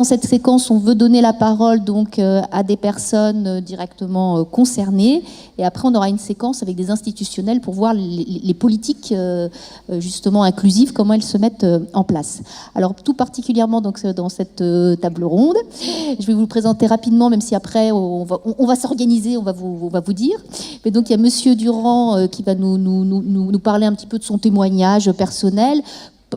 Dans cette séquence, on veut donner la parole donc à des personnes directement concernées, et après on aura une séquence avec des institutionnels pour voir les politiques justement inclusives, comment elles se mettent en place. Alors tout particulièrement donc dans cette table ronde, je vais vous le présenter rapidement, même si après on va s'organiser, on va vous dire. Mais donc il y a Monsieur Durand qui va nous parler un petit peu de son témoignage personnel.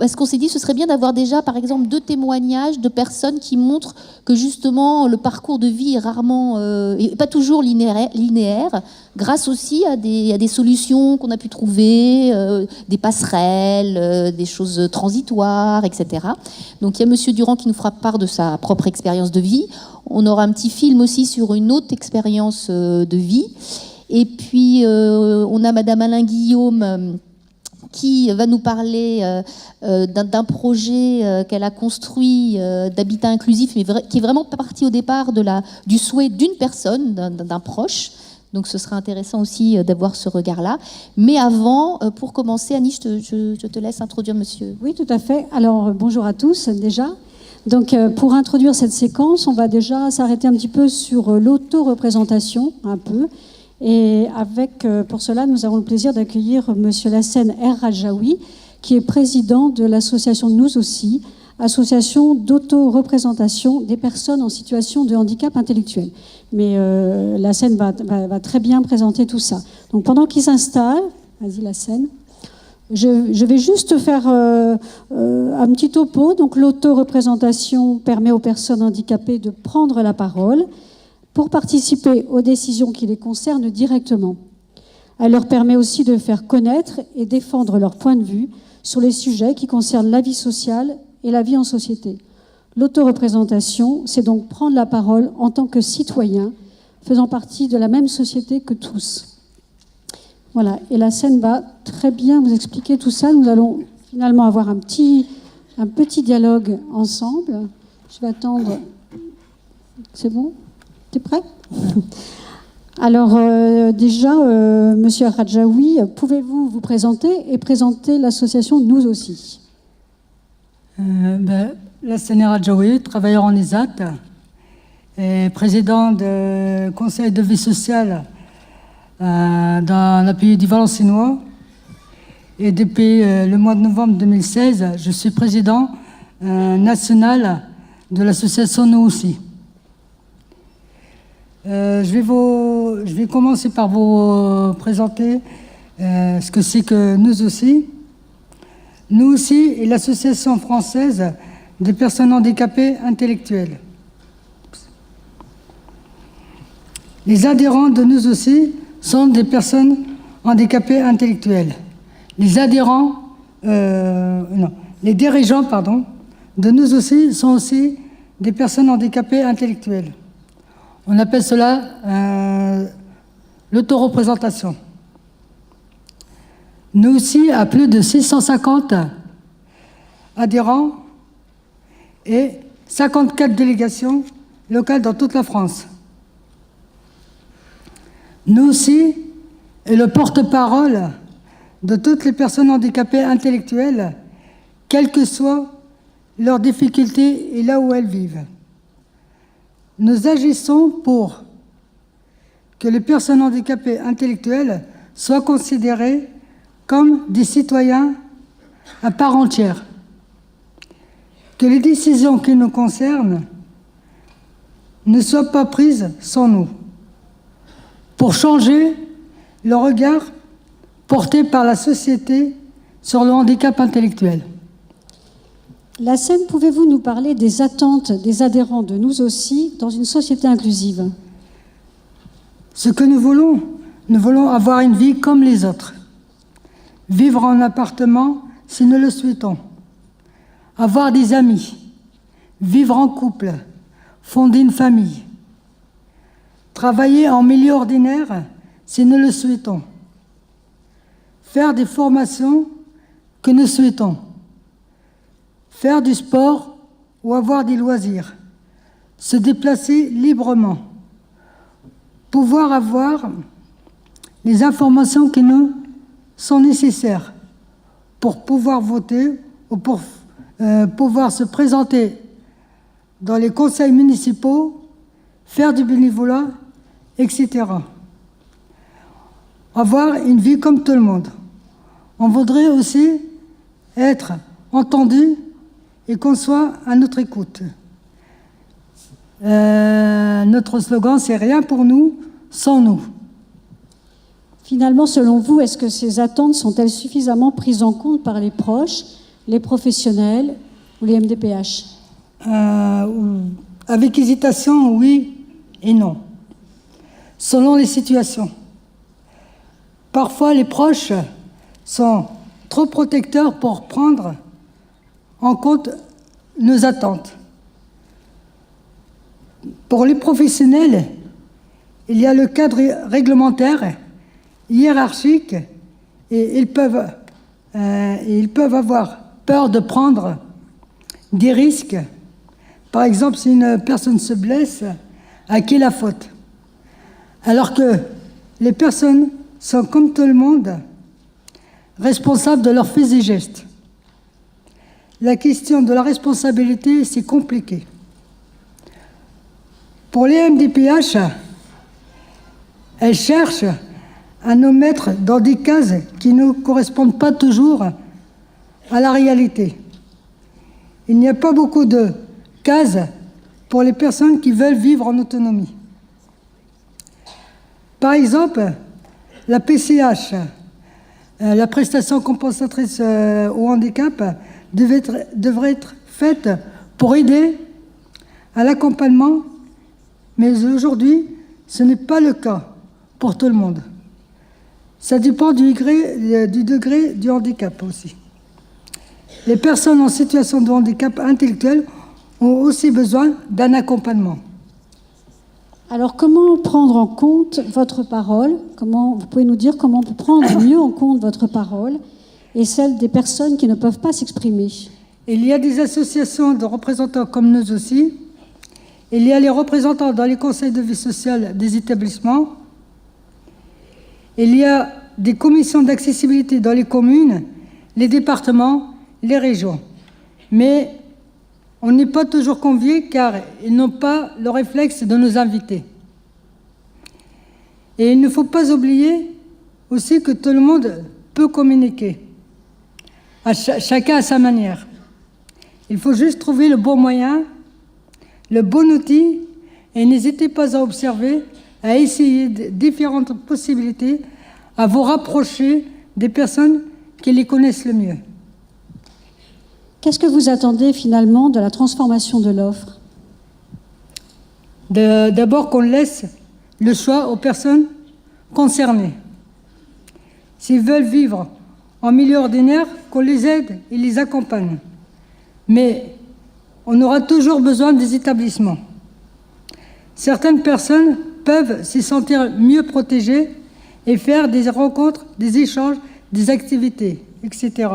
Parce qu'on s'est dit, ce serait bien d'avoir déjà, par exemple, 2 témoignages de personnes qui montrent que justement le parcours de vie est rarement, et pas toujours linéaire, grâce aussi à des solutions qu'on a pu trouver, des passerelles, des choses transitoires, etc. Donc il y a Monsieur Durand qui nous fera part de sa propre expérience de vie. On aura un petit film aussi sur une autre expérience de vie. Et puis on a Madame Alain Guillaume qui va nous parler d'un projet qu'elle a construit d'habitat inclusif, mais qui est vraiment parti au départ du souhait d'une personne, d'un proche. Donc ce sera intéressant aussi d'avoir ce regard-là. Mais avant, pour commencer, Annie, je te laisse introduire monsieur. Oui, tout à fait. Alors, bonjour à tous déjà. Donc, pour introduire cette séquence, on va déjà s'arrêter un petit peu sur l'auto-représentation, un peu. Et pour cela, nous avons le plaisir d'accueillir Monsieur Lassen R. Rajaoui, qui est président de l'association Nous aussi, association d'auto-représentation des personnes en situation de handicap intellectuel. Mais Lassen va très bien présenter tout ça. Donc pendant qu'il s'installe, vas-y Lassen, je vais juste faire un petit topo. Donc l'auto-représentation permet aux personnes handicapées de prendre la parole pour participer aux décisions qui les concernent directement. Elle leur permet aussi de faire connaître et défendre leur point de vue sur les sujets qui concernent la vie sociale et la vie en société. L'autoreprésentation, c'est donc prendre la parole en tant que citoyen, faisant partie de la même société que tous. Voilà, et la scène va très bien vous expliquer tout ça. Nous allons finalement avoir un petit dialogue ensemble. Je vais attendre. C'est bon ? T'es prêt ? Alors déjà, Monsieur Rajaoui, pouvez-vous vous présenter et présenter l'association Nous aussi ? Lassen Rajaoui, travailleur en ESAT, et président du conseil de vie sociale dans le pays du Valenciennois. Et depuis le mois de novembre 2016, je suis président national de l'association Nous aussi. Je vais commencer par vous présenter ce que c'est que Nous aussi. Nous aussi est l'association française des personnes handicapées intellectuelles. Les adhérents de Nous aussi sont des personnes handicapées intellectuelles. Les dirigeants de Nous aussi sont aussi des personnes handicapées intellectuelles. On appelle cela l'autoreprésentation. Nous aussi, à plus de 650 adhérents et 54 délégations locales dans toute la France. Nous aussi est le porte-parole de toutes les personnes handicapées intellectuelles, quelles que soient leurs difficultés et là où elles vivent. Nous agissons pour que les personnes handicapées intellectuelles soient considérées comme des citoyens à part entière, que les décisions qui nous concernent ne soient pas prises sans nous, pour changer le regard porté par la société sur le handicap intellectuel. Lassen, pouvez-vous nous parler des attentes des adhérents de Nous aussi dans une société inclusive ? Ce que nous voulons avoir une vie comme les autres. Vivre en appartement si nous le souhaitons. Avoir des amis. Vivre en couple. Fonder une famille. Travailler en milieu ordinaire si nous le souhaitons. Faire des formations que nous souhaitons. Faire du sport ou avoir des loisirs. Se déplacer librement. Pouvoir avoir les informations qui nous sont nécessaires pour pouvoir voter ou pour pouvoir se présenter dans les conseils municipaux, faire du bénévolat, etc. Avoir une vie comme tout le monde. On voudrait aussi être entendu et qu'on soit à notre écoute. Notre slogan, c'est « Rien pour nous, sans nous ». Finalement, selon vous, est-ce que ces attentes sont-elles suffisamment prises en compte par les proches, les professionnels ou les MDPH? Avec hésitation, oui et non, selon les situations. Parfois, les proches sont trop protecteurs pour prendre en compte nos attentes. Pour les professionnels, il y a le cadre réglementaire, hiérarchique, et ils peuvent avoir peur de prendre des risques. Par exemple, si une personne se blesse, à qui la faute? Alors que les personnes sont, comme tout le monde, responsables de leurs faits et gestes. La question de la responsabilité, c'est compliqué. Pour les MDPH, elles cherchent à nous mettre dans des cases qui ne correspondent pas toujours à la réalité. Il n'y a pas beaucoup de cases pour les personnes qui veulent vivre en autonomie. Par exemple, la PCH, la prestation compensatrice au handicap, devrait être faite pour aider à l'accompagnement, mais aujourd'hui, ce n'est pas le cas pour tout le monde. Ça dépend du degré du handicap aussi. Les personnes en situation de handicap intellectuel ont aussi besoin d'un accompagnement. Alors, comment prendre en compte votre parole? Vous pouvez nous dire comment on peut prendre mieux en compte votre parole et celle des personnes qui ne peuvent pas s'exprimer? Il y a des associations de représentants comme nous aussi. Il y a les représentants dans les conseils de vie sociale des établissements. Il y a des commissions d'accessibilité dans les communes, les départements, les régions. Mais on n'est pas toujours conviés car ils n'ont pas le réflexe de nous inviter. Et il ne faut pas oublier aussi que tout le monde peut communiquer, chacun à sa manière. Il faut juste trouver le bon moyen, le bon outil, et n'hésitez pas à observer, à essayer différentes possibilités, à vous rapprocher des personnes qui les connaissent le mieux. Qu'est-ce que vous attendez finalement de la transformation de l'offre? D'abord qu'on laisse le choix aux personnes concernées. S'ils veulent vivre en milieu ordinaire, qu'on les aide et les accompagne. Mais on aura toujours besoin des établissements. Certaines personnes peuvent s'y sentir mieux protégées et faire des rencontres, des échanges, des activités, etc.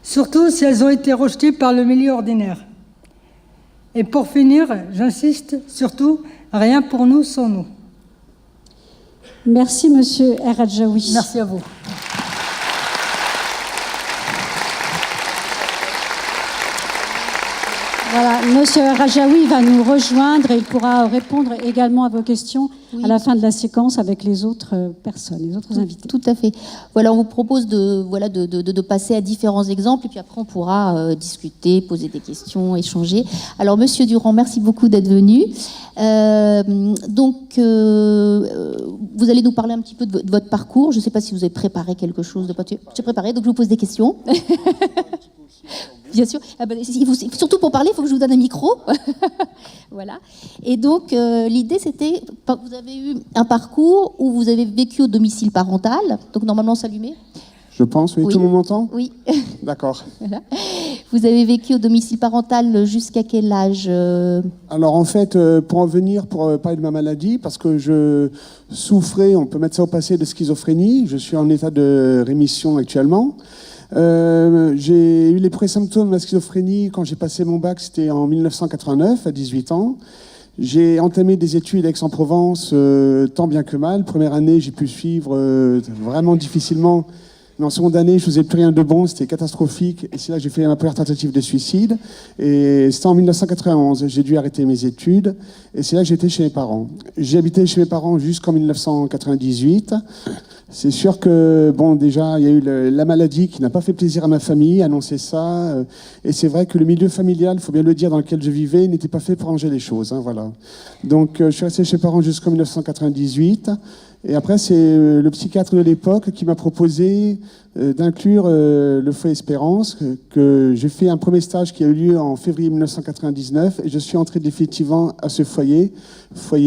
Surtout si elles ont été rejetées par le milieu ordinaire. Et pour finir, j'insiste surtout, rien pour nous sans nous. Merci, Monsieur El Hadjaoui. Merci à vous. Voilà, Monsieur El Hadjaoui va nous rejoindre et il pourra répondre également à vos questions à la fin de la séquence avec les autres personnes, les autres invités. Tout à fait. Voilà, on vous propose de passer à différents exemples et puis après on pourra discuter, poser des questions, échanger. Alors Monsieur Durand, merci beaucoup d'être venu. Vous allez nous parler un petit peu de votre parcours. Je ne sais pas si vous avez préparé quelque chose de particulier. J'ai préparé, donc je vous pose des questions. Bien sûr. Surtout pour parler, il faut que je vous donne un micro. Voilà. Et donc, l'idée, c'était, vous avez eu un parcours où vous avez vécu au domicile parental. Donc, normalement, s'allumer. Je pense, oui. Tout le monde m'entend? Oui. D'accord. Voilà. Vous avez vécu au domicile parental jusqu'à quel âge? Alors, en fait, pour en venir, pour parler de ma maladie, parce que je souffrais, on peut mettre ça au passé, de schizophrénie. Je suis en état de rémission actuellement. J'ai eu les premiers symptômes de la schizophrénie quand j'ai passé mon bac, c'était en 1989, à 18 ans. J'ai entamé des études à Aix-en-Provence, tant bien que mal. Première année, j'ai pu suivre vraiment difficilement Mais en seconde année, je faisais plus rien de bon, c'était catastrophique. Et c'est là que j'ai fait ma première tentative de suicide. Et c'était en 1991. J'ai dû arrêter mes études. Et c'est là que j'étais chez mes parents. J'ai habité chez mes parents jusqu'en 1998. C'est sûr que, bon, déjà, il y a eu la maladie qui n'a pas fait plaisir à ma famille, annoncer ça. Et c'est vrai que le milieu familial, il faut bien le dire, dans lequel je vivais, n'était pas fait pour ranger les choses. Hein, voilà. Donc, je suis resté chez mes parents jusqu'en 1998. Et après, c'est le psychiatre de l'époque qui m'a proposé d'inclure le Foyer Espérance, que j'ai fait un premier stage qui a eu lieu en février 1999, et je suis entré définitivement à ce foyer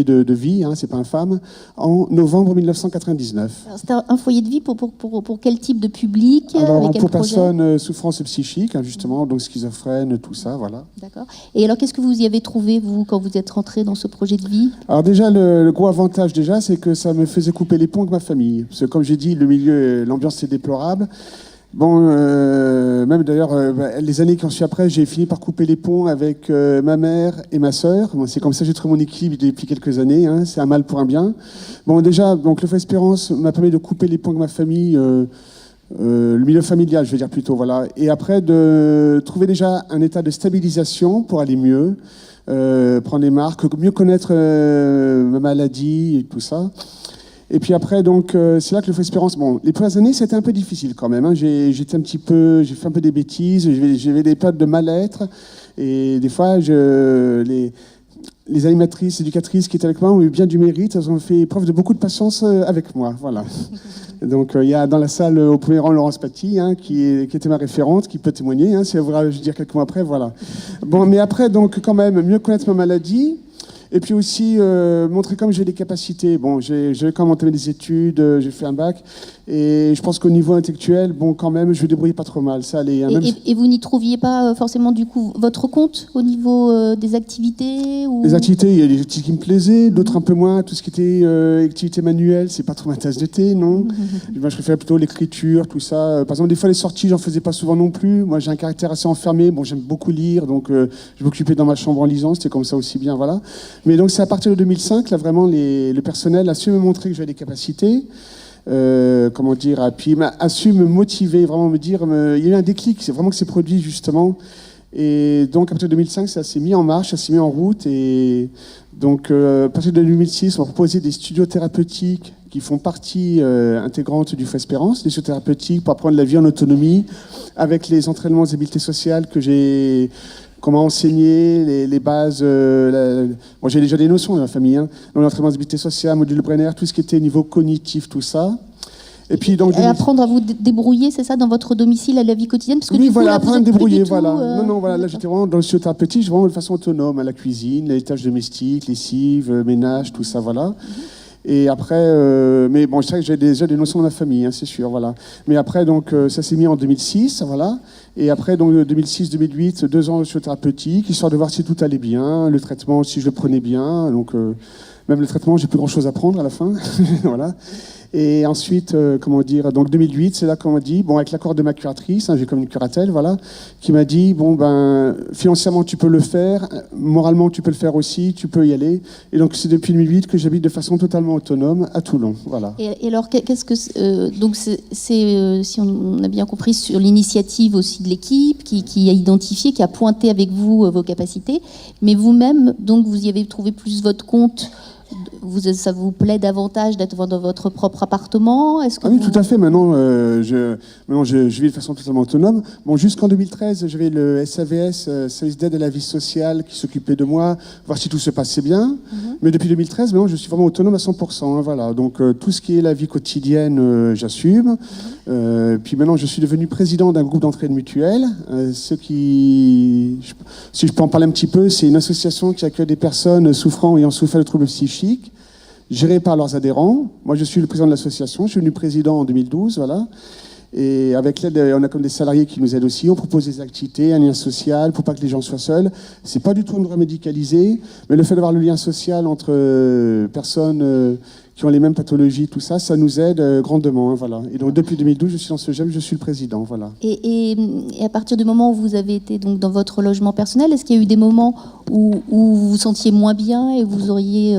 de vie, hein, c'est pas infâme, en novembre 1999. C'était un foyer de vie pour quel type de public? Alors, avec quel pour projet? personnes souffrance psychique, hein, justement, donc schizophrène, tout ça, voilà. D'accord. Et alors, qu'est-ce que vous y avez trouvé, vous, quand vous êtes rentré dans ce projet de vie? Alors déjà, le gros avantage, déjà, c'est que ça me faisait couper les ponts avec ma famille. Parce que, comme j'ai dit, le milieu, l'ambiance est déplorable. Bon, même d'ailleurs, les années qui ont suivi après, j'ai fini par couper les ponts avec ma mère et ma sœur. Bon, c'est comme ça que j'ai trouvé mon équilibre depuis quelques années. Hein. C'est un mal pour un bien. Bon, déjà, donc le Foyer Espérance m'a permis de couper les ponts avec ma famille, le milieu familial, je veux dire plutôt, voilà. Et après, de trouver déjà un état de stabilisation pour aller mieux, prendre les marques, mieux connaître ma maladie et tout ça. Et puis après, donc, c'est là que le Foyer Espérance... Bon, les premières années, c'était un peu difficile quand même. Hein. J'ai fait un peu des bêtises, j'avais des périodes de mal-être. Et des fois, les animatrices, éducatrices qui étaient avec moi ont eu bien du mérite. Elles ont fait preuve de beaucoup de patience avec moi, voilà. Donc, il y a dans la salle, au premier rang, Laurence Paty, hein, qui était ma référente, qui peut témoigner, hein, si elle voudra, je veux dire, quelques mois après, voilà. Bon, mais après, donc, quand même, mieux connaître ma maladie. Et puis aussi montrer comme j'ai des capacités. Bon, j'ai quand même entamé des études, j'ai fait un bac, et je pense qu'au niveau intellectuel, bon, quand même, je me débrouillais pas trop mal. Ça allait. Hein, et vous n'y trouviez pas forcément du coup votre compte au niveau des activités ou... Les activités, il y a des activités qui me plaisaient, d'autres un peu moins. Tout ce qui était activité manuelle, c'est pas trop ma tasse de thé, non. Moi, je préfère plutôt l'écriture, tout ça. Par exemple, des fois les sorties, j'en faisais pas souvent non plus. Moi, j'ai un caractère assez enfermé. Bon, j'aime beaucoup lire, donc je m'occupais dans ma chambre en lisant. C'était comme ça aussi bien, voilà. Mais donc c'est à partir de 2005, là vraiment le personnel a su me montrer que j'avais des capacités, comment dire, puis a su me motiver, vraiment me dire, il y a eu un déclic, c'est vraiment que c'est produit justement. Et donc à partir de 2005, ça s'est mis en marche, ça s'est mis en route. Et donc à partir de 2006, on a proposé des studios thérapeutiques qui font partie intégrante du Foyer Espérance, des studios thérapeutiques pour apprendre la vie en autonomie, avec les entraînements des habiletés sociales que j'ai... Comment enseigner les bases. Bon, j'ai déjà des notions dans la famille, hein, dans l'entraînement des habiletés sociales, module Brenner, tout ce qui était niveau cognitif, tout ça. Et puis donc apprendre à vous débrouiller, c'est ça, dans votre domicile, à la vie quotidienne, parce que oui, du coup, voilà, là, apprendre à vous me êtes plus débrouiller, du voilà. tout, Non, voilà, là j'étais vraiment dans le socio-thérapeutique, vraiment de façon autonome, à la cuisine, les tâches domestiques, lessive, ménage, tout ça, voilà. Et après, mais bon, je sais que j'ai déjà des notions de ma famille, hein, c'est sûr, voilà. Mais après, donc, ça s'est mis en 2006, voilà. Et après, donc, 2006-2008, 2 ans de thérapeutique, histoire de voir si tout allait bien, le traitement, si je le prenais bien. Donc, même le traitement, j'ai plus grand-chose à prendre à la fin, voilà. Et ensuite, comment dire, donc 2008, c'est là qu'on m'a dit, bon, avec l'accord de ma curatrice, hein, j'ai comme une curatelle, voilà, qui m'a dit, bon, ben, financièrement, tu peux le faire, moralement, tu peux le faire aussi, tu peux y aller. Et donc, c'est depuis 2008 que j'habite de façon totalement autonome à Toulon, voilà. Et alors, qu'est-ce que donc c'est si on a bien compris, sur l'initiative aussi de l'équipe qui a identifié, qui a pointé avec vous vos capacités, mais vous-même, donc, vous y avez trouvé plus votre compte. Ça vous plaît davantage d'être dans votre propre appartement? Est-ce que oui, tout à fait. Maintenant, je vis de façon totalement autonome. Bon, jusqu'en 2013, j'avais le SAVS, Service d'aide à la vie sociale, qui s'occupait de moi, voir si tout se passait bien. Mais depuis 2013, maintenant, je suis vraiment autonome à 100%. Hein, voilà. Donc, tout ce qui est la vie quotidienne, j'assume. Puis maintenant, je suis devenu président d'un groupe d'entraide mutuelle. Si je peux en parler un petit peu, c'est une association qui accueille des personnes souffrant ou ayant souffert de troubles psychiques, gérés par leurs adhérents. Moi, je suis le président de l'association. Je suis devenu président en 2012, voilà. Et avec l'aide, on a comme des salariés qui nous aident aussi. On propose des activités, un lien social pour pas que les gens soient seuls. C'est pas du tout un droit médicalisé, mais le fait d'avoir le lien social entre personnes qui qui ont les mêmes pathologies, tout ça, ça nous aide grandement. Hein, voilà. Et donc depuis 2012, je suis dans ce GEM, je suis le président. Voilà. Et à partir du moment où vous avez été donc dans votre logement personnel, est-ce qu'il y a eu des moments où vous vous sentiez moins bien et vous auriez...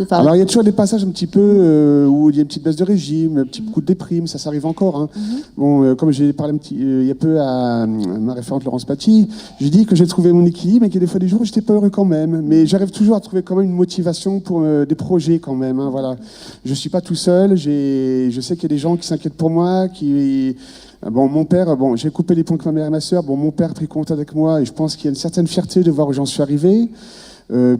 Alors il y a toujours des passages un petit peu où il y a une petite baisse de régime, un petit coup de déprime, ça s'arrive encore. Hein. Bon, comme j'ai parlé il y a peu à ma référente Laurence Paty, j'ai dit que j'ai trouvé mon équilibre et qu'il y a des fois des jours où j'étais pas heureux quand même. Mais j'arrive toujours à trouver quand même une motivation pour des projets quand même. Hein, voilà. Je suis pas tout seul, je sais qu'il y a des gens qui s'inquiètent pour moi, Bon, mon père, j'ai coupé les ponts avec ma mère et ma sœur. Bon, mon père a pris contact avec moi et je pense qu'il y a une certaine fierté de voir où j'en suis arrivé.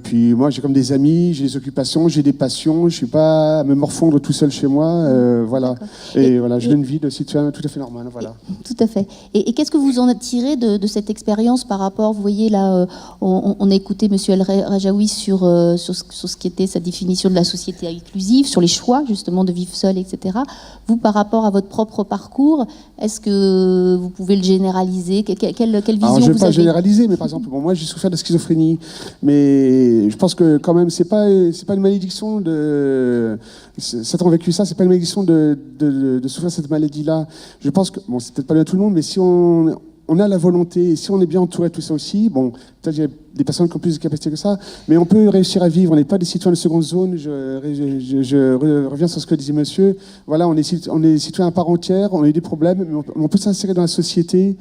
Puis moi, j'ai comme des amis, j'ai des occupations, j'ai des passions. Je suis pas à me morfondre tout seul chez moi. Voilà. Et voilà, j'ai une vie de citoyen tout à fait normale. Voilà. Tout à fait. Et qu'est-ce que vous en avez tiré de cette expérience par rapport, vous voyez là, on a écouté M. El Rajaoui sur ce qui était sa définition de la société inclusive, sur les choix justement de vivre seul, etc. Vous, par rapport à votre propre parcours, est-ce que vous pouvez le généraliser? Quelle vision vous avez? Alors, je ne vais pas généraliser, mais par exemple, moi j'ai souffert de schizophrénie, mais je pense que quand même, c'est pas une malédiction de... Certains ont vécu ça, c'est pas une malédiction de souffrir cette maladie-là. Je pense que, bon, c'est peut-être pas bien tout le monde, mais si on a la volonté, et si on est bien entouré de tout ça aussi, bon, peut-être qu'il y a des personnes qui ont plus de capacités que ça, mais on peut réussir à vivre. On n'est pas des citoyens de seconde zone. Je reviens sur ce que disait monsieur. Voilà, on est citoyens à part entière, on a eu des problèmes, mais on peut s'insérer dans la société.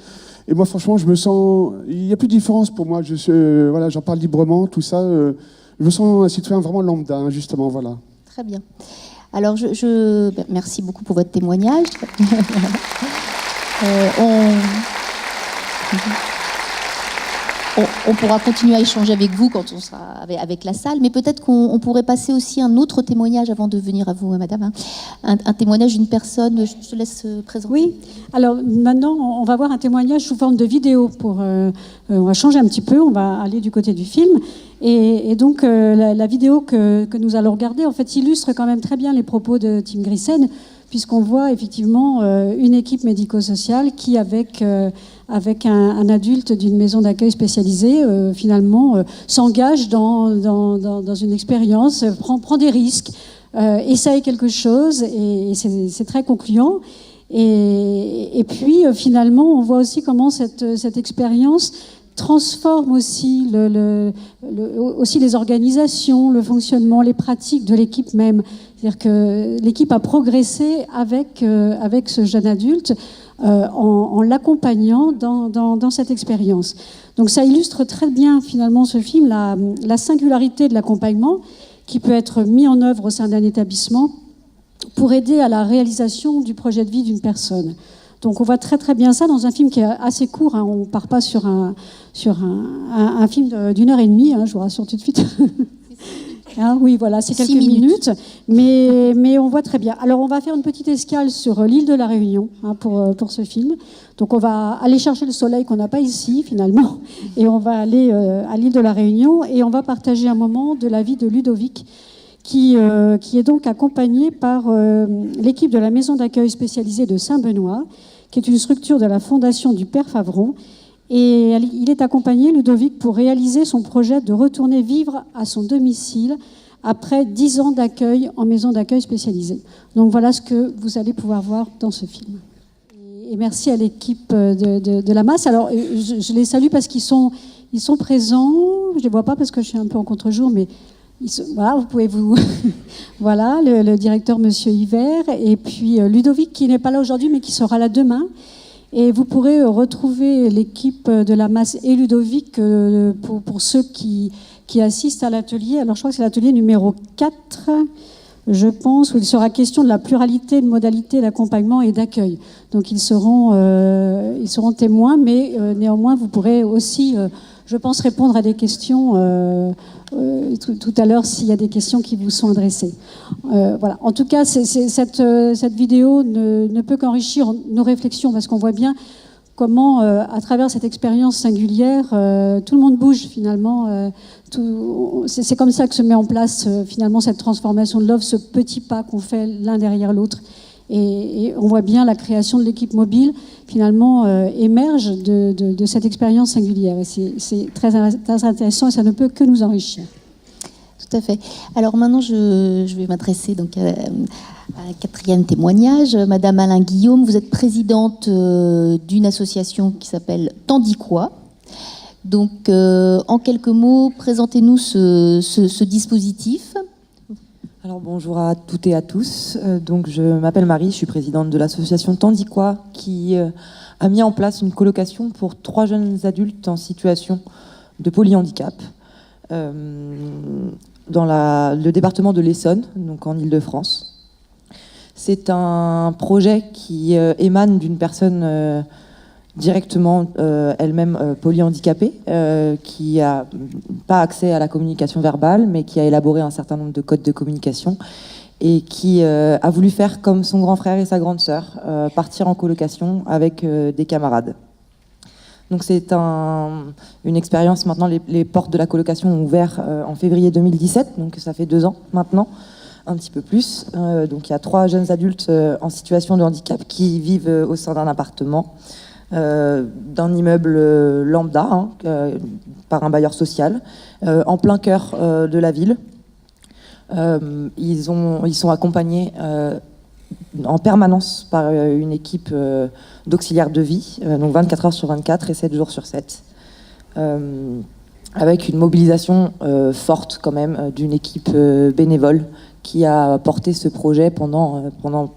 Et moi, franchement, je me sens... Il n'y a plus de différence pour moi. Voilà, j'en parle librement, tout ça. Je me sens un citoyen vraiment lambda, hein, justement, voilà. Très bien. Alors, merci beaucoup pour votre témoignage. On pourra continuer à échanger avec vous quand on sera avec la salle, mais peut-être qu'on pourrait passer aussi un autre témoignage avant de venir à vous, madame. Un témoignage d'une personne, je te laisse présenter. Oui, alors maintenant, on va voir un témoignage sous forme de vidéo. On va changer un petit peu, on va aller du côté du film. Et donc, la vidéo que nous allons regarder, en fait, illustre quand même très bien les propos de Tim Grissen, puisqu'on voit effectivement une équipe médico-sociale qui, avec un adulte d'une maison d'accueil spécialisée, finalement, s'engage dans une expérience, prend des risques, essaye quelque chose, et c'est très concluant. Et puis, finalement, on voit aussi comment cette expérience transforme aussi aussi les organisations, le fonctionnement, les pratiques de l'équipe même. C'est-à-dire que l'équipe a progressé avec ce jeune adulte en l'accompagnant dans cette expérience. Donc ça illustre très bien finalement ce film, la singularité de l'accompagnement qui peut être mis en œuvre au sein d'un établissement pour aider à la réalisation du projet de vie d'une personne. Donc on voit très très bien ça dans un film qui est assez court, hein. On ne part pas sur un film d'1 heure et demie, hein, je vous rassure tout de suite. Hein, oui, voilà, c'est quelques minutes, mais on voit très bien. Alors on va faire une petite escale sur l'île de la Réunion, hein, pour ce film. Donc on va aller chercher le soleil qu'on n'a pas ici finalement, et on va aller à l'île de la Réunion, et on va partager un moment de la vie de Ludovic, qui est donc accompagné par l'équipe de la maison d'accueil spécialisée de Saint-Benoît, qui est une structure de la fondation du Père Favron. Et il est accompagné, Ludovic, pour réaliser son projet de retourner vivre à son domicile après 10 ans d'accueil en maison d'accueil spécialisée. Donc voilà ce que vous allez pouvoir voir dans ce film. Et merci à l'équipe de la masse. Alors je les salue parce qu'ils sont présents. Je ne les vois pas parce que je suis un peu en contre-jour, mais voilà, vous pouvez voilà, le directeur Monsieur Hiver, et puis Ludovic qui n'est pas là aujourd'hui mais qui sera là demain. Et vous pourrez retrouver l'équipe de la masse et Ludovic pour ceux qui assistent à l'atelier. Alors je crois que c'est l'atelier numéro 4, je pense, où il sera question de la pluralité de modalités d'accompagnement et d'accueil. Donc ils seront témoins, mais néanmoins vous pourrez aussi, je pense, répondre à des questions tout à l'heure s'il y a des questions qui vous sont adressées. Voilà. En tout cas, cette vidéo ne peut qu'enrichir nos réflexions, parce qu'on voit bien comment, à travers cette expérience singulière, tout le monde bouge finalement. C'est comme ça que se met en place finalement cette transformation de l'offre, ce petit pas qu'on fait l'un derrière l'autre. Et on voit bien la création de l'équipe mobile, finalement, émerge de cette expérience singulière. Et c'est très intéressant, et ça ne peut que nous enrichir. Tout à fait. Alors maintenant, je vais m'adresser donc à un quatrième témoignage. Madame Alain Guillaume, vous êtes présidente d'une association qui s'appelle Tandis-quoi. Donc, en quelques mots, présentez-nous ce dispositif. Alors bonjour à toutes et à tous. Donc je m'appelle Marie, je suis présidente de l'association Tandis-quoi qui a mis en place une colocation pour 3 jeunes adultes en situation de polyhandicap dans le département de l'Essonne, donc en Île-de-France. C'est un projet qui émane d'une personne directement elle-même polyhandicapée, qui n'a pas accès à la communication verbale, mais qui a élaboré un certain nombre de codes de communication et qui a voulu faire comme son grand frère et sa grande sœur, partir en colocation avec des camarades. Donc c'est une expérience. Maintenant, les portes de la colocation ont ouvert en février 2017, donc ça fait 2 ans maintenant, un petit peu plus. Donc il y a 3 jeunes adultes en situation de handicap qui vivent au sein d'un appartement, d'un immeuble lambda, par un bailleur social, en plein cœur de la ville. Ils sont accompagnés en permanence par une équipe d'auxiliaires de vie, donc 24 heures sur 24 et 7 jours sur 7, avec une mobilisation forte quand même d'une équipe bénévole qui a porté ce projet pendant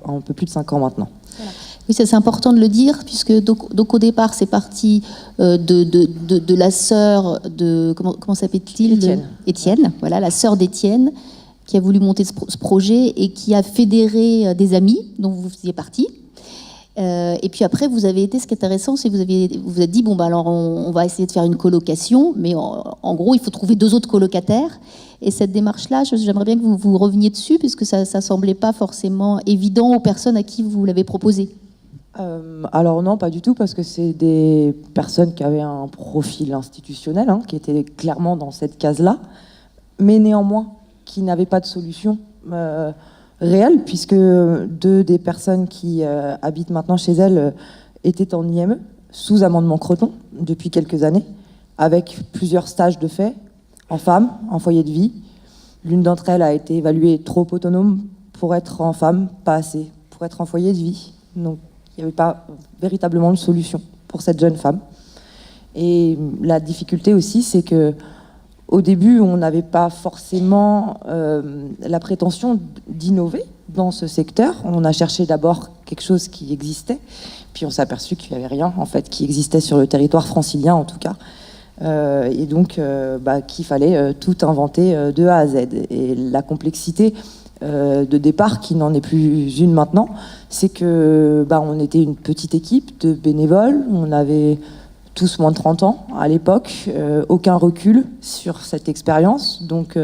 un peu plus de 5 ans maintenant. Voilà. Oui, ça c'est important de le dire, puisque donc au départ c'est parti de la sœur de comment s'appelle-t-il, Étienne, voilà, la sœur d'Étienne, qui a voulu monter ce projet et qui a fédéré des amis dont vous faisiez partie. Et puis après, vous avez été, ce qui est intéressant, c'est que vous êtes dit, bon, bah alors on va essayer de faire une colocation, mais en gros, il faut trouver 2 autres colocataires. Et cette démarche-là, j'aimerais bien que vous reveniez dessus, puisque ça ne semblait pas forcément évident aux personnes à qui vous l'avez proposé. Alors non, pas du tout, parce que c'est des personnes qui avaient un profil institutionnel, qui étaient clairement dans cette case-là, mais néanmoins qui n'avaient pas de solution réelle, puisque 2 des personnes qui habitent maintenant chez elles étaient en IME, sous amendement Creton, depuis quelques années, avec plusieurs stages de fait, en femme, en foyer de vie. L'une d'entre elles a été évaluée trop autonome pour être en femme, pas assez pour être en foyer de vie. Donc il n'y avait pas véritablement de solution pour cette jeune femme. Et la difficulté aussi, c'est que au début, on n'avait pas forcément la prétention d'innover dans ce secteur. On a cherché d'abord quelque chose qui existait, puis on s'est aperçu qu'il n'y avait rien en fait qui existait sur le territoire francilien en tout cas, et donc qu'il fallait tout inventer de A à Z. Et la complexité de départ, qui n'en est plus une maintenant, c'est que on était une petite équipe de bénévoles, on avait tous moins de 30 ans à l'époque, aucun recul sur cette expérience. Donc,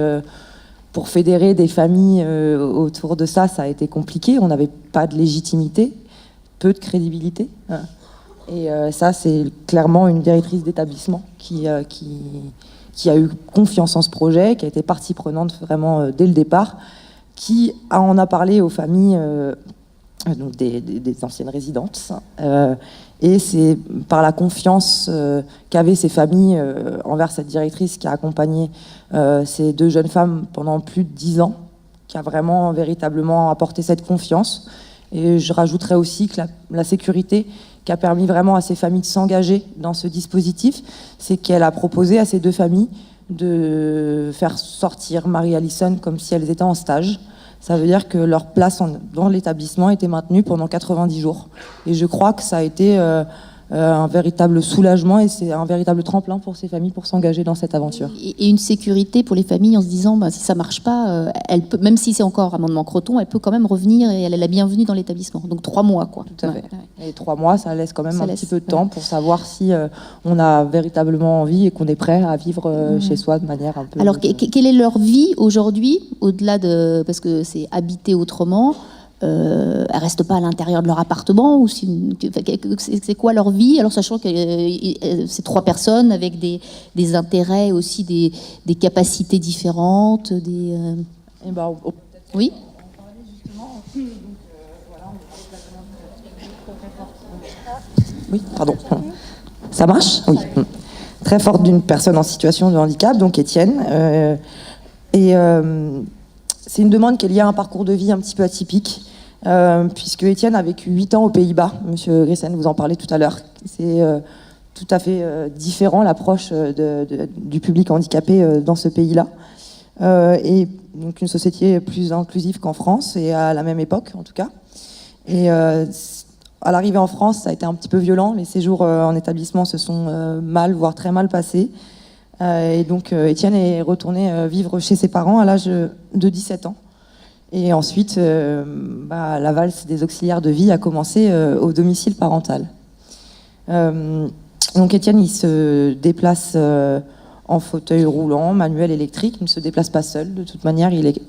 pour fédérer des familles autour de ça, ça a été compliqué. On n'avait pas de légitimité, peu de crédibilité. Et ça, c'est clairement une directrice d'établissement qui a eu confiance en ce projet, qui a été partie prenante vraiment dès le départ, qui en a parlé aux familles donc des anciennes résidentes. Et c'est par la confiance qu'avaient ces familles envers cette directrice qui a accompagné ces 2 jeunes femmes pendant plus de 10 ans, qui a vraiment véritablement apporté cette confiance. Et je rajouterais aussi que la sécurité qui a permis vraiment à ces familles de s'engager dans ce dispositif, c'est qu'elle a proposé à ces 2 familles de faire sortir Marie-Alison comme si elles étaient en stage. Ça veut dire que leur place dans l'établissement était maintenue pendant 90 jours. Et je crois que ça a été un véritable soulagement et c'est un véritable tremplin pour ces familles pour s'engager dans cette aventure. Et une sécurité pour les familles en se disant, si ça ne marche pas, elle peut, même si c'est encore amendement Creton, elle peut quand même revenir et elle est la bienvenue dans l'établissement. Donc 3 mois, quoi. Tout à fait. Et 3 mois, ça laisse quand même petit peu de temps pour savoir si on a véritablement envie et qu'on est prêt à vivre chez soi de manière un peu... Alors, quelle est leur vie aujourd'hui, au-delà de... Parce que c'est habiter autrement, elles ne restent pas à l'intérieur de leur appartement, ou c'est quoi leur vie? Alors, sachant que c'est 3 personnes avec des intérêts aussi, des capacités différentes, des... Oui. Oui, pardon. Ça marche? Oui. Très forte d'une personne en situation de handicap, donc Étienne. Et c'est une demande qui est liée à un parcours de vie un petit peu atypique, puisque Étienne a vécu 8 ans aux Pays-Bas. Monsieur Grissen vous en parlait tout à l'heure. C'est tout à fait différent l'approche du public handicapé dans ce pays-là. Et donc une société plus inclusive qu'en France, et à la même époque en tout cas. Et à l'arrivée en France, ça a été un petit peu violent. Les séjours en établissement se sont mal, voire très mal passés. Et donc Étienne est retourné vivre chez ses parents à l'âge de 17 ans. Et ensuite, la valse des auxiliaires de vie a commencé au domicile parental. Donc Étienne, il se déplace en fauteuil roulant, manuel, électrique. Il ne se déplace pas seul. De toute manière, il est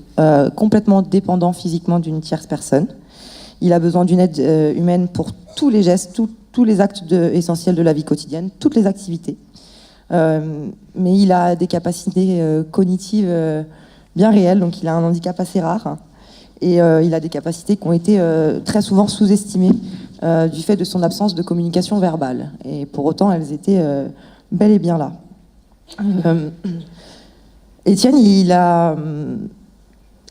complètement dépendant physiquement d'une tierce personne. Il a besoin d'une aide humaine pour tous les gestes, tous les actes essentiels de la vie quotidienne, toutes les activités. Mais il a des capacités cognitives bien réelles, donc il a un handicap assez rare. Et il a des capacités qui ont été très souvent sous-estimées du fait de son absence de communication verbale. Et pour autant, elles étaient bel et bien là. Étienne, il a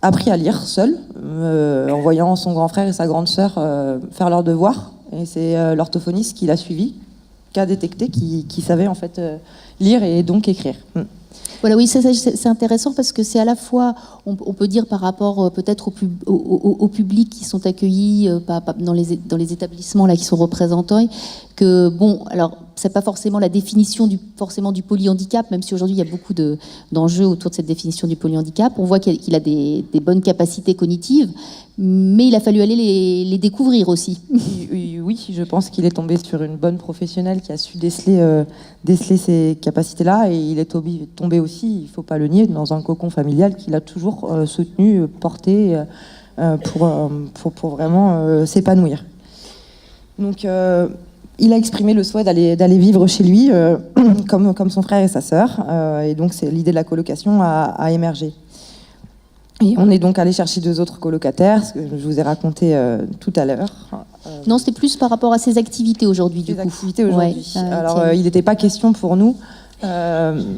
appris à lire seul, en voyant son grand frère et sa grande sœur faire leurs devoirs. Et c'est l'orthophoniste qui l'a suivi, qui a détecté, qui savait en fait lire et donc écrire. Voilà, oui, c'est intéressant parce que c'est à la fois, on peut dire par rapport peut-être au public qui sont accueillis dans les établissements là qui sont représentés, que bon, alors c'est pas forcément la définition du polyhandicap, même si aujourd'hui il y a beaucoup d'enjeux autour de cette définition du polyhandicap. On voit qu'il a des bonnes capacités cognitives, mais il a fallu aller les découvrir aussi. Oui, je pense qu'il est tombé sur une bonne professionnelle qui a su déceler ces capacités-là, et il est tombé aussi, il ne faut pas le nier, dans un cocon familial qu'il a toujours soutenu, porté pour vraiment s'épanouir. Donc il a exprimé le souhait d'aller vivre chez lui, comme son frère et sa sœur, et donc l'idée de la colocation a émergé. Et on est donc allé chercher 2 autres colocataires, ce que je vous ai raconté tout à l'heure. Non, c'était plus par rapport à ses activités aujourd'hui, du coup. Activités aujourd'hui. Ouais, alors, il n'était pas question pour nous,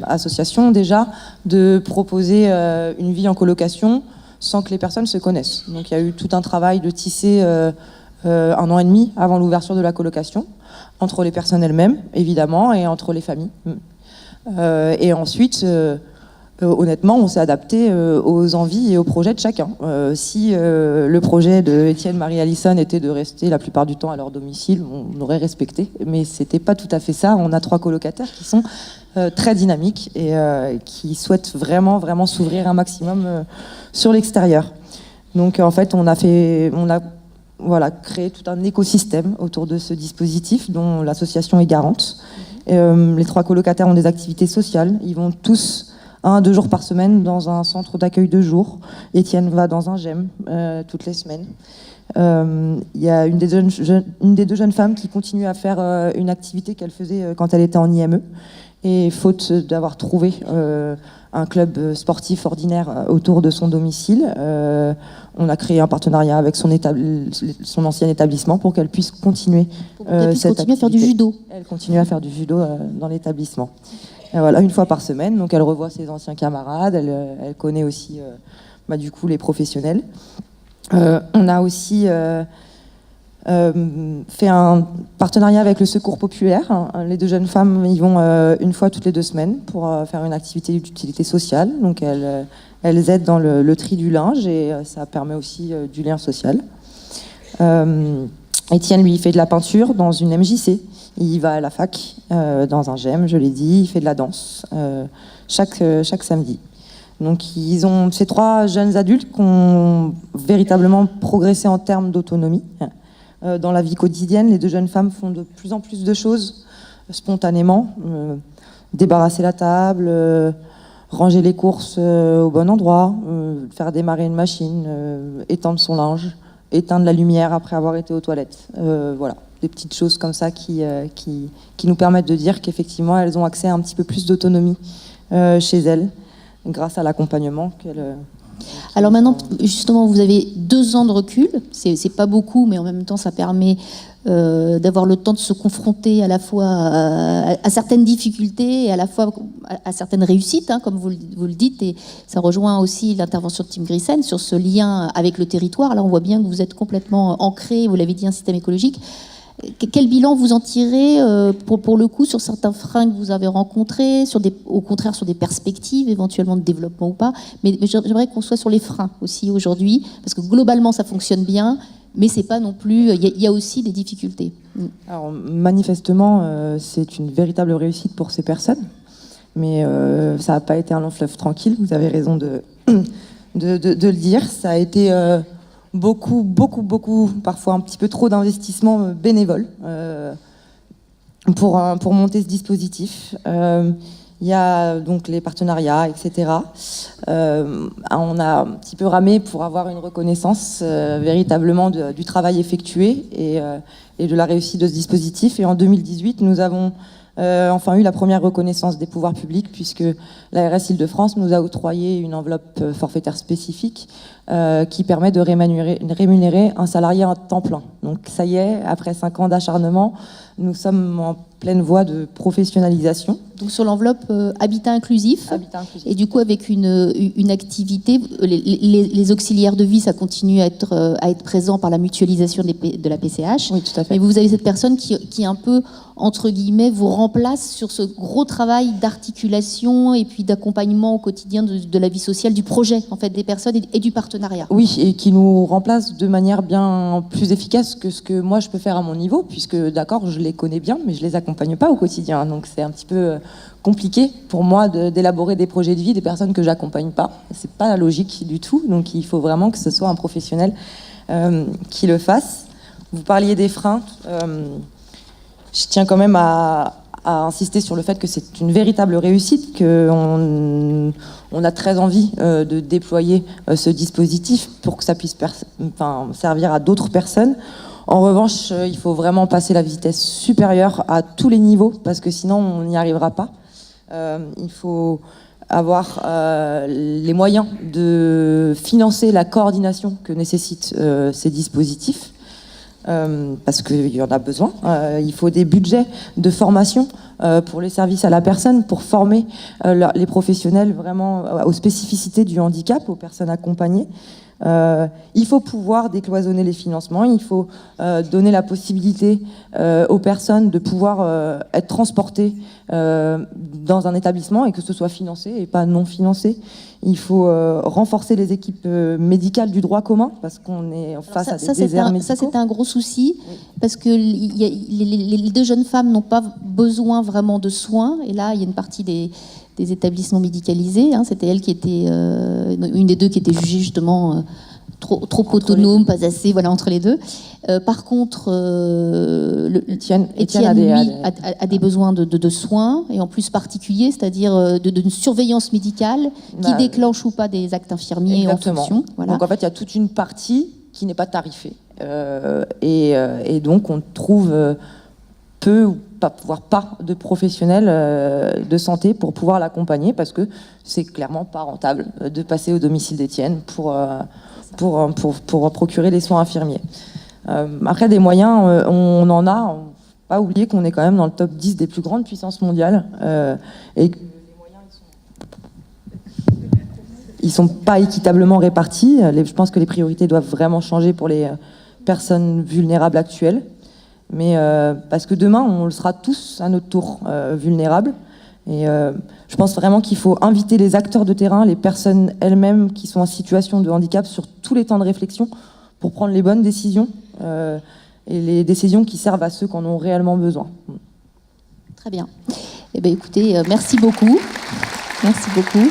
association déjà, de proposer une vie en colocation sans que les personnes se connaissent. Donc, il y a eu tout un travail de tisser 1 an et demi avant l'ouverture de la colocation, entre les personnes elles-mêmes, évidemment, et entre les familles. Et ensuite... honnêtement, on s'est adapté aux envies et aux projets de chacun. Si le projet de Étienne, Marie Allison était de rester la plupart du temps à leur domicile, on aurait respecté. Mais c'était pas tout à fait ça. On a 3 colocataires qui sont très dynamiques et qui souhaitent vraiment s'ouvrir un maximum sur l'extérieur. Donc en fait, on a créé tout un écosystème autour de ce dispositif dont l'association est garante. Les 3 colocataires ont des activités sociales. Ils vont tous 1 à 2 jours par semaine dans un centre d'accueil de jour. Étienne va dans un GEM toutes les semaines. Il y a une des 2 jeunes femmes qui continue à faire une activité qu'elle faisait quand elle était en IME. Et faute d'avoir trouvé un club sportif ordinaire autour de son domicile, on a créé un partenariat avec son ancien établissement pour qu'elle puisse continuer cette activité. À faire du judo. Elle continue à faire du judo dans l'établissement. Et voilà, 1 fois par semaine, donc elle revoit ses anciens camarades, elle connaît aussi du coup les professionnels. On a aussi fait un partenariat avec le Secours populaire. Les 2 jeunes femmes y vont 1 fois toutes les 2 semaines pour faire une activité d'utilité sociale. Donc elles aident dans le tri du linge et ça permet aussi du lien social. Étienne, lui, fait de la peinture dans une MJC. Il va à la fac, dans un GEM, je l'ai dit. Il fait de la danse chaque samedi. Donc ces 3 jeunes adultes qui ont véritablement progressé en termes d'autonomie. Dans la vie quotidienne, les 2 jeunes femmes font de plus en plus de choses spontanément. Débarrasser la table, ranger les courses au bon endroit, faire démarrer une machine, étendre son linge, éteindre la lumière après avoir été aux toilettes. Voilà, des petites choses comme ça qui nous permettent de dire qu'effectivement, elles ont accès à un petit peu plus d'autonomie chez elles, grâce à l'accompagnement Alors maintenant, justement, vous avez 2 ans de recul. C'est pas beaucoup, mais en même temps, ça permet d'avoir le temps de se confronter à la fois à certaines difficultés et à la fois à certaines réussites, hein, comme vous le dites. Et ça rejoint aussi l'intervention de Tim Grissen sur ce lien avec le territoire. Là, on voit bien que vous êtes complètement ancré, vous l'avez dit, un système écologique. Quel bilan vous en tirez pour le coup sur certains freins que vous avez rencontrés, au contraire sur des perspectives éventuellement de développement ou pas, mais j'aimerais qu'on soit sur les freins aussi aujourd'hui, parce que globalement ça fonctionne bien, mais c'est pas non plus, il y a aussi des difficultés. Alors manifestement, c'est une véritable réussite pour ces personnes, mais ça n'a pas été un long fleuve tranquille, vous avez raison de le dire. Ça a été beaucoup, parfois un petit peu trop d'investissements bénévoles pour monter ce dispositif. Il y a donc les partenariats, etc. On a un petit peu ramé pour avoir une reconnaissance véritablement du travail effectué et de la réussite de ce dispositif. Et en 2018, nous avons enfin eu la première reconnaissance des pouvoirs publics, puisque la RS Île-de-France nous a octroyé une enveloppe forfaitaire spécifique qui permet de rémunérer un salarié à temps plein. Donc ça y est, après 5 ans d'acharnement, nous sommes en pleine voie de professionnalisation. Donc sur l'enveloppe habitat inclusif. Et du coup avec une activité, les auxiliaires de vie, ça continue à être présent par la mutualisation de la PCH. Oui, tout à fait. Mais vous avez cette personne qui un peu, entre guillemets, vous remplace sur ce gros travail d'articulation et puis d'accompagnement au quotidien de la vie sociale, du projet en fait des personnes et du partenariat. Oui, et qui nous remplace de manière bien plus efficace que ce que moi je peux faire à mon niveau, puisque d'accord, je les connais bien, mais je les accompagne pas au quotidien. Donc c'est un petit peu compliqué pour moi d'élaborer des projets de vie des personnes que j'accompagne pas. C'est pas la logique du tout. Donc il faut vraiment que ce soit un professionnel qui le fasse. Vous parliez des freins. Je tiens quand même à insister sur le fait que c'est une véritable réussite, qu'on a très envie de déployer ce dispositif pour que ça puisse servir à d'autres personnes. En revanche, il faut vraiment passer la vitesse supérieure à tous les niveaux, parce que sinon on n'y arrivera pas. Il faut avoir les moyens de financer la coordination que nécessitent ces dispositifs. Parce qu'il y en a besoin. Il faut des budgets de formation pour les services à la personne, pour former les professionnels vraiment aux spécificités du handicap, aux personnes accompagnées. Il faut pouvoir décloisonner les financements, il faut donner la possibilité aux personnes de pouvoir être transportées dans un établissement et que ce soit financé et pas non financé. Il faut renforcer les équipes médicales du droit commun, parce qu'on est face à des déserts médicaux. Ça, c'était un gros souci, parce que les 2 jeunes femmes n'ont pas besoin vraiment de soins. Et là, il y a une partie des établissements médicalisés. Hein, c'était elle qui était une des 2 qui était jugée justement trop autonome, pas assez, voilà, entre les 2. Par contre, Étienne a des besoins de soins, et en plus particuliers, c'est-à-dire d'une surveillance médicale qui déclenche ou pas des actes infirmiers. Exactement. En fonction. Voilà. Donc en fait, il y a toute une partie qui n'est pas tarifée. Et donc on trouve peu ou voire pas de professionnels de santé pour pouvoir l'accompagner, parce que c'est clairement pas rentable de passer au domicile d'Étienne pour procurer les soins infirmiers. Après, des moyens, on en a. On pas oublier qu'on est quand même dans le top 10 des plus grandes puissances mondiales et que les moyens ils sont pas équitablement répartis. Je pense que les priorités doivent vraiment changer pour les personnes vulnérables actuelles. Mais parce que demain, on le sera tous à notre tour vulnérables. Et je pense vraiment qu'il faut inviter les acteurs de terrain, les personnes elles-mêmes qui sont en situation de handicap sur tous les temps de réflexion pour prendre les bonnes décisions et les décisions qui servent à ceux qui en ont réellement besoin. Très bien. Eh bien, écoutez, merci beaucoup. Merci beaucoup.